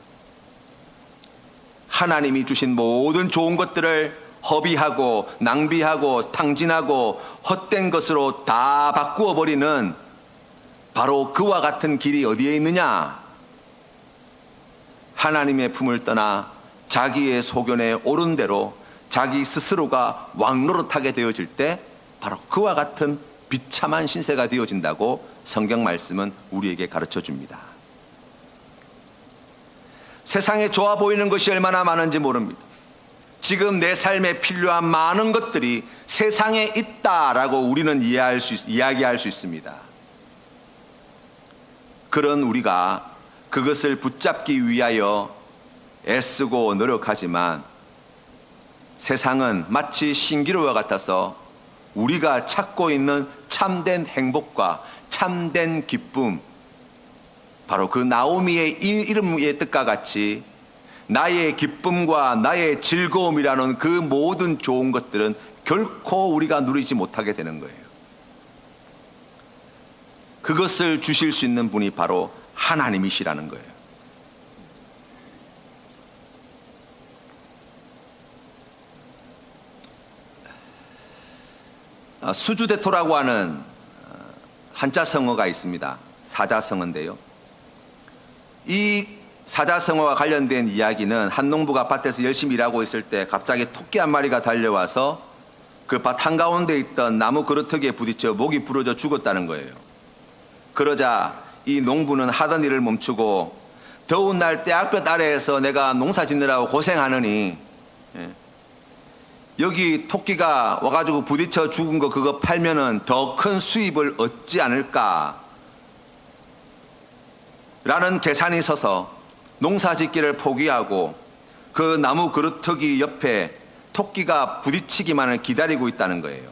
하나님이 주신 모든 좋은 것들을 허비하고 낭비하고 탕진하고 헛된 것으로 다 바꾸어 버리는 바로 그와 같은 길이 어디에 있느냐? 하나님의 품을 떠나 자기의 소견에 옳은 대로 자기 스스로가 왕노릇하게 되어질 때 바로 그와 같은 비참한 신세가 되어진다고 성경 말씀은 우리에게 가르쳐 줍니다. 세상에 좋아 보이는 것이 얼마나 많은지 모릅니다. 지금 내 삶에 필요한 많은 것들이 세상에 있다라고 우리는 이야기할 수 있습니다. 그런 우리가 그것을 붙잡기 위하여 애쓰고 노력하지만 세상은 마치 신기루와 같아서 우리가 찾고 있는 참된 행복과 참된 기쁨, 바로 그 나오미의 이름의 뜻과 같이 나의 기쁨과 나의 즐거움이라는 그 모든 좋은 것들은 결코 우리가 누리지 못하게 되는 거예요. 그것을 주실 수 있는 분이 바로 하나님이시라는 거예요. 수주대토라고 하는 한자 성어가 있습니다. 사자성어인데요. 이 사자성어와 관련된 이야기는 한 농부가 밭에서 열심히 일하고 있을 때 갑자기 토끼 한 마리가 달려와서 그 밭 한가운데 있던 나무 그루터기에 부딪혀 목이 부러져 죽었다는 거예요. 그러자 이 농부는 하던 일을 멈추고 더운 날 떼약볕 아래에서 내가 농사 짓느라고 고생하느니 여기 토끼가 와가지고 부딪혀 죽은 거 그거 팔면은 더 큰 수입을 얻지 않을까 라는 계산이 서서 농사 짓기를 포기하고 그 나무 그루터기 옆에 토끼가 부딪히기만을 기다리고 있다는 거예요.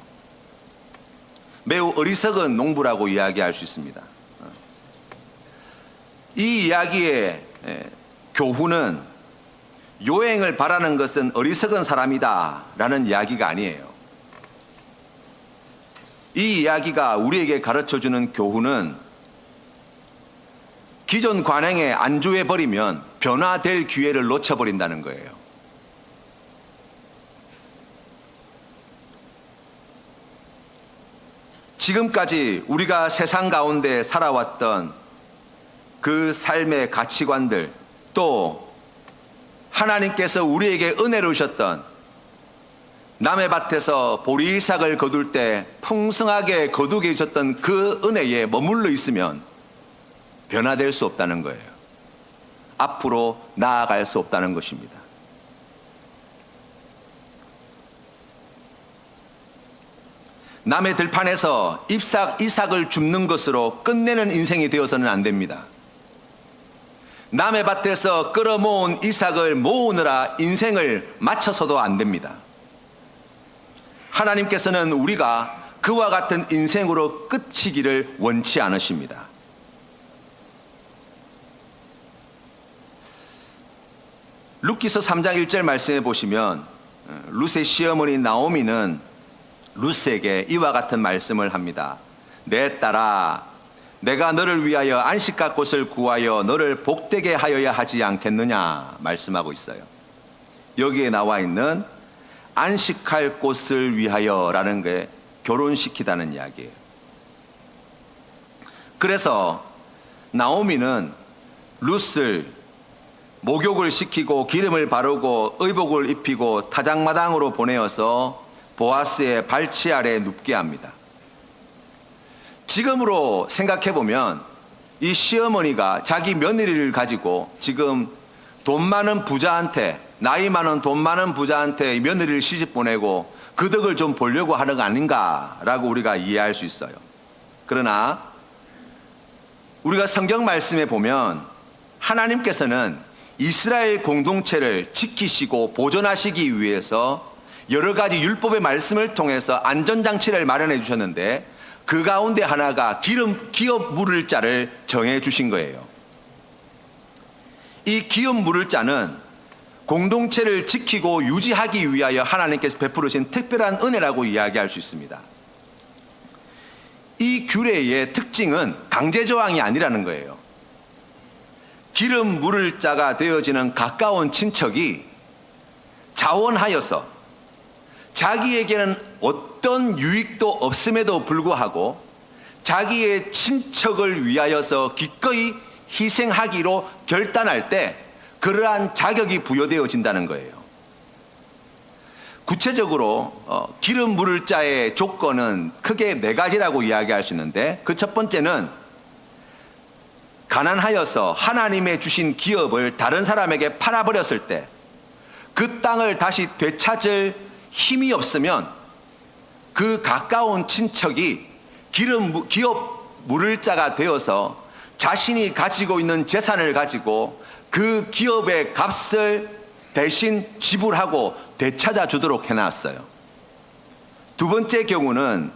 매우 어리석은 농부라고 이야기할 수 있습니다. 이 이야기의 교훈은 요행을 바라는 것은 어리석은 사람이다 라는 이야기가 아니에요. 이 이야기가 우리에게 가르쳐주는 교훈은 기존 관행에 안주해버리면 변화될 기회를 놓쳐버린다는 거예요. 지금까지 우리가 세상 가운데 살아왔던 그 삶의 가치관들, 또 하나님께서 우리에게 은혜를 주셨던 남의 밭에서 보리삭을 거둘 때 풍성하게 거두게 해주셨던 그 은혜에 머물러 있으면 변화될 수 없다는 거예요. 앞으로 나아갈 수 없다는 것입니다. 남의 들판에서 이삭을 줍는 것으로 끝내는 인생이 되어서는 안 됩니다. 남의 밭에서 끌어모은 이삭을 모으느라 인생을 마쳐서도 안 됩니다. 하나님께서는 우리가 그와 같은 인생으로 끝이기를 원치 않으십니다. 룻기서 3장 1절 말씀해 보시면 룻의 시어머니 나오미는 룻에게 이와 같은 말씀을 합니다. 내 딸아, 내가 너를 위하여 안식할 곳을 구하여 너를 복되게 하여야 하지 않겠느냐 말씀하고 있어요. 여기에 나와 있는 안식할 곳을 위하여라는 게 결혼시키다는 이야기예요. 그래서 나오미는 룻을 목욕을 시키고 기름을 바르고 의복을 입히고 타작마당으로 보내어서 보아스의 발치 아래 눕게 합니다. 지금으로 생각해 보면 이 시어머니가 자기 며느리를 가지고 지금 돈 많은 부자한테, 나이 많은 돈 많은 부자한테 며느리를 시집 보내고 그 덕을 좀 보려고 하는 거 아닌가라고 우리가 이해할 수 있어요. 그러나 우리가 성경 말씀에 보면 하나님께서는 이스라엘 공동체를 지키시고 보존하시기 위해서 여러 가지 율법의 말씀을 통해서 안전장치를 마련해 주셨는데 그 가운데 하나가 기업 물을 자를 정해 주신 거예요. 이 기업 물을 자는 공동체를 지키고 유지하기 위하여 하나님께서 베풀으신 특별한 은혜라고 이야기할 수 있습니다. 이 규례의 특징은 강제 저항이 아니라는 거예요. 기름 물을 자가 되어지는 가까운 친척이 자원하여서 자기에게는 어떤 유익도 없음에도 불구하고 자기의 친척을 위하여서 기꺼이 희생하기로 결단할 때 그러한 자격이 부여되어진다는 거예요. 구체적으로 기름 물을 자의 조건은 크게 4가지라고 이야기할 수 있는데 그 첫 번째는 가난하여서 하나님의 주신 기업을 다른 사람에게 팔아버렸을 때 그 땅을 다시 되찾을 힘이 없으면 그 가까운 친척이 기업 물을 자가 되어서 자신이 가지고 있는 재산을 가지고 그 기업의 값을 대신 지불하고 되찾아 주도록 해놨어요. 두 번째 경우는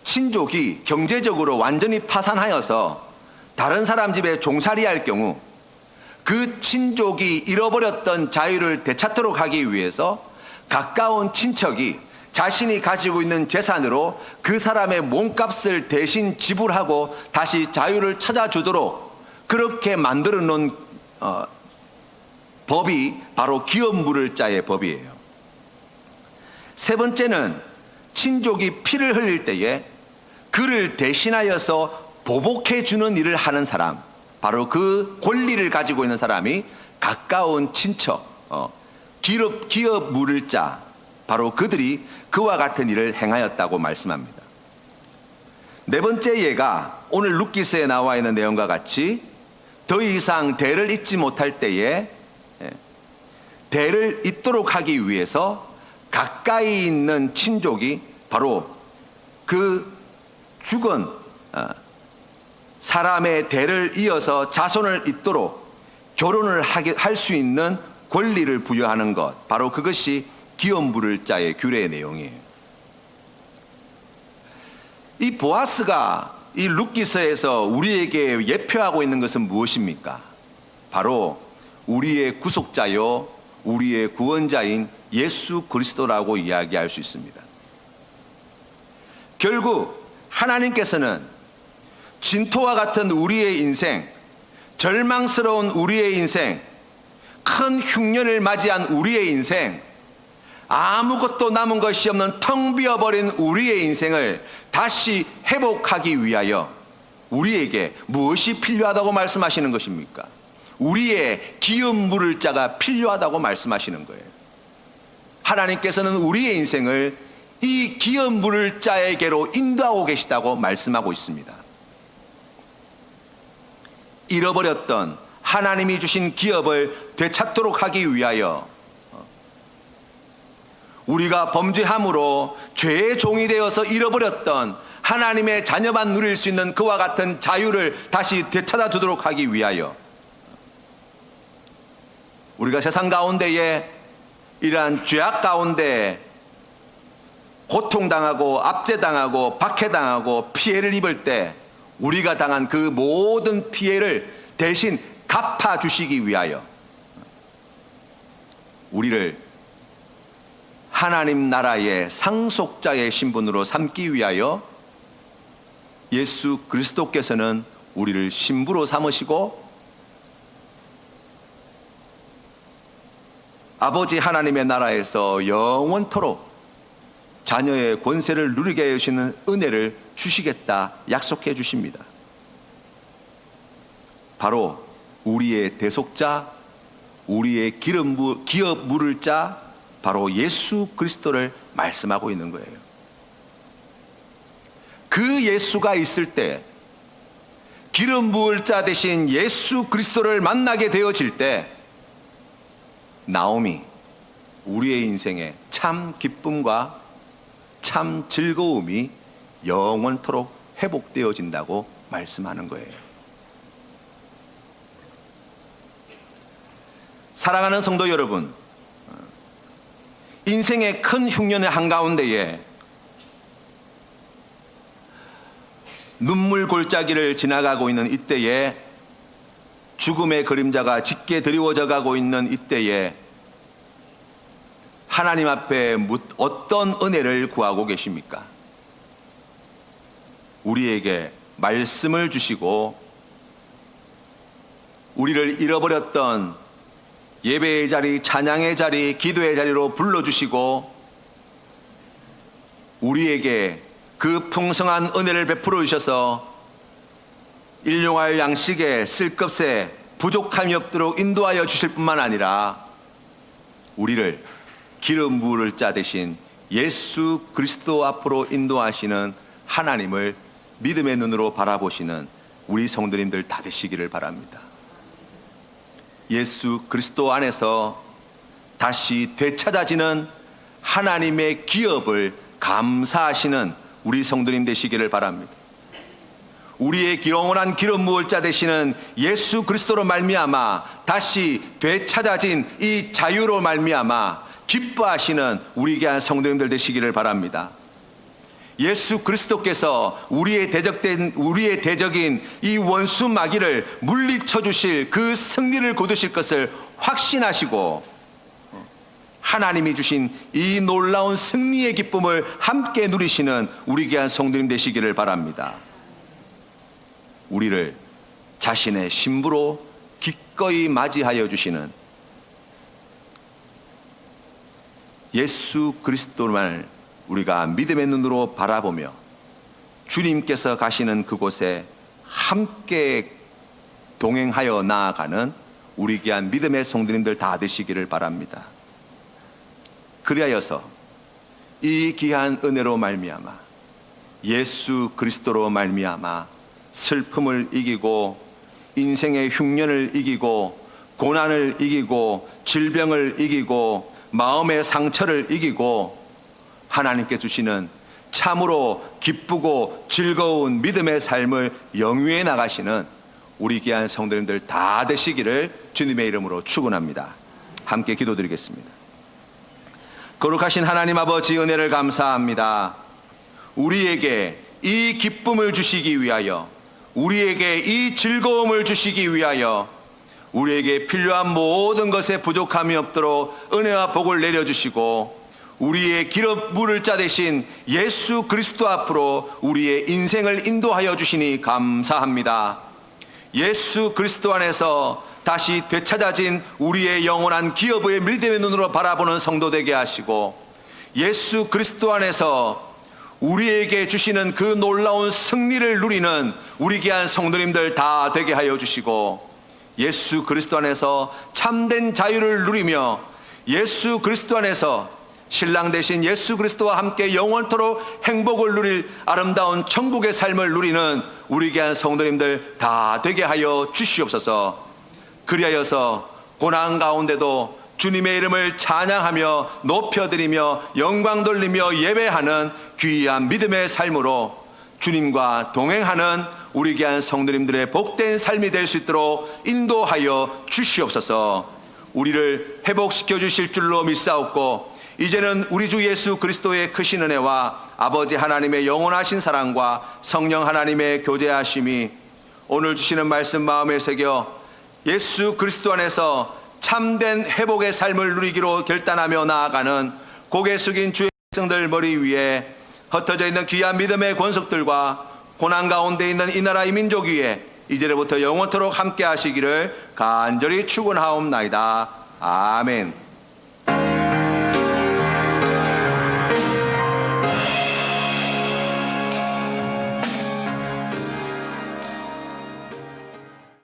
친족이 경제적으로 완전히 파산하여서 다른 사람 집에 종살이 할 경우 그 친족이 잃어버렸던 자유를 되찾도록 하기 위해서 가까운 친척이 자신이 가지고 있는 재산으로 그 사람의 몸값을 대신 지불하고 다시 자유를 찾아주도록 그렇게 만들어 놓은 법이 바로 기업 물을 자의 법이에요. 세 번째는 친족이 피를 흘릴 때에 그를 대신하여서 보복해 주는 일을 하는 사람, 바로 그 권리를 가지고 있는 사람이 가까운 친척, 기업 물을 자, 바로 그들이 그와 같은 일을 행하였다고 말씀합니다. 네 번째 예가 오늘 룻기서에 나와 있는 내용과 같이 더 이상 대를 잇지 못할 때에 대를 잇도록 하기 위해서 가까이 있는 친족이 바로 그 죽은 사람의 대를 이어서 자손을 잇도록 결혼을 할 수 있는 권리를 부여하는 것, 바로 그것이 기업 물을 자의 규례의 내용이에요. 이 보아스가 이 룻기서에서 우리에게 예표하고 있는 것은 무엇입니까? 바로 우리의 구속자요 우리의 구원자인 예수 그리스도라고 이야기할 수 있습니다. 결국 하나님께서는 진토와 같은 우리의 인생, 절망스러운 우리의 인생, 큰 흉년을 맞이한 우리의 인생, 아무것도 남은 것이 없는 텅 비어버린 우리의 인생을 다시 회복하기 위하여 우리에게 무엇이 필요하다고 말씀하시는 것입니까? 우리의 기업 물을 자가 필요하다고 말씀하시는 거예요. 하나님께서는 우리의 인생을 이 기업 물을 자에게로 인도하고 계시다고 말씀하고 있습니다. 잃어버렸던 하나님이 주신 기업을 되찾도록 하기 위하여 우리가 범죄함으로 죄의 종이 되어서 잃어버렸던 하나님의 자녀만 누릴 수 있는 그와 같은 자유를 다시 되찾아 주도록 하기 위하여 우리가 세상 가운데에 이러한 죄악 가운데 고통당하고 압제당하고 박해당하고 피해를 입을 때 우리가 당한 그 모든 피해를 대신 갚아주시기 위하여 우리를 하나님 나라의 상속자의 신분으로 삼기 위하여 예수 그리스도께서는 우리를 신부로 삼으시고 아버지 하나님의 나라에서 영원토록 자녀의 권세를 누리게 해주시는 은혜를 주시겠다 약속해 주십니다. 바로 우리의 대속자, 우리의 기업 물을 자, 바로 예수 그리스도를 말씀하고 있는 거예요. 그 예수가 있을 때, 기름 부을 자 대신 예수 그리스도를 만나게 되어질 때 나옴이 우리의 인생에 참 기쁨과 참 즐거움이 영원토록 회복되어진다고 말씀하는 거예요. 사랑하는 성도 여러분, 인생의 큰 흉년의 한가운데에 눈물 골짜기를 지나가고 있는 이때에 죽음의 그림자가 짙게 드리워져 가고 있는 이때에 하나님 앞에 어떤 은혜를 구하고 계십니까? 우리에게 말씀을 주시고 우리를 잃어버렸던 예배의 자리, 찬양의 자리, 기도의 자리로 불러주시고 우리에게 그 풍성한 은혜를 베풀어 주셔서 일용할 양식에 쓸 것에 부족함이 없도록 인도하여 주실 뿐만 아니라 우리를 기름 부을 자 대신 예수 그리스도 앞으로 인도하시는 하나님을 믿음의 눈으로 바라보시는 우리 성도님들 다 되시기를 바랍니다. 예수 그리스도 안에서 다시 되찾아지는 하나님의 기업을 감사하시는 우리 성도님 되시기를 바랍니다. 우리의 영원한 기름 부을 자 되시는 예수 그리스도로 말미암아 다시 되찾아진 이 자유로 말미암아 기뻐하시는 우리 귀한 성도님들 되시기를 바랍니다. 예수 그리스도께서 우리의 대적인 이 원수 마귀를 물리쳐 주실 그 승리를 거두실 것을 확신하시고 하나님이 주신 이 놀라운 승리의 기쁨을 함께 누리시는 우리 귀한 성도님 되시기를 바랍니다. 우리를 자신의 신부로 기꺼이 맞이하여 주시는 예수 그리스도만을 우리가 믿음의 눈으로 바라보며 주님께서 가시는 그곳에 함께 동행하여 나아가는 우리 귀한 믿음의 성도님들 다 되시기를 바랍니다. 그리하여서 이 귀한 은혜로 말미암아 예수 그리스도로 말미암아 슬픔을 이기고 인생의 흉년을 이기고 고난을 이기고 질병을 이기고 마음의 상처를 이기고 하나님께 주시는 참으로 기쁘고 즐거운 믿음의 삶을 영위해 나가시는 우리 귀한 성도님들 다 되시기를 주님의 이름으로 축원합니다. 함께 기도드리겠습니다. 거룩하신 하나님 아버지 은혜를 감사합니다. 우리에게 이 기쁨을 주시기 위하여, 우리에게 이 즐거움을 주시기 위하여, 우리에게 필요한 모든 것에 부족함이 없도록 은혜와 복을 내려주시고 우리의 기름 물을 자 되신 예수 그리스도 앞으로 우리의 인생을 인도하여 주시니 감사합니다. 예수 그리스도 안에서 다시 되찾아진 우리의 영원한 기업의 믿음의 눈으로 바라보는 성도 되게 하시고 예수 그리스도 안에서 우리에게 주시는 그 놀라운 승리를 누리는 우리 귀한 성도님들 다 되게 하여 주시고 예수 그리스도 안에서 참된 자유를 누리며 예수 그리스도 안에서 신랑 되신 예수 그리스도와 함께 영원토록 행복을 누릴 아름다운 천국의 삶을 누리는 우리 귀한 성도님들 다 되게 하여 주시옵소서. 그리하여서 고난 가운데도 주님의 이름을 찬양하며 높여드리며 영광 돌리며 예배하는 귀한 믿음의 삶으로 주님과 동행하는 우리 귀한 성도님들의 복된 삶이 될 수 있도록 인도하여 주시옵소서. 우리를 회복시켜 주실 줄로 믿사옵고 이제는 우리 주 예수 그리스도의 크신 은혜와 아버지 하나님의 영원하신 사랑과 성령 하나님의 교제하심이 오늘 주시는 말씀 마음에 새겨 예수 그리스도 안에서 참된 회복의 삶을 누리기로 결단하며 나아가는 고개 숙인 주의 백성들 머리 위에 흩어져 있는 귀한 믿음의 권속들과 고난 가운데 있는 이 나라 이 민족 위에 이제로부터 영원토록 함께 하시기를 간절히 축원하옵나이다. 아멘.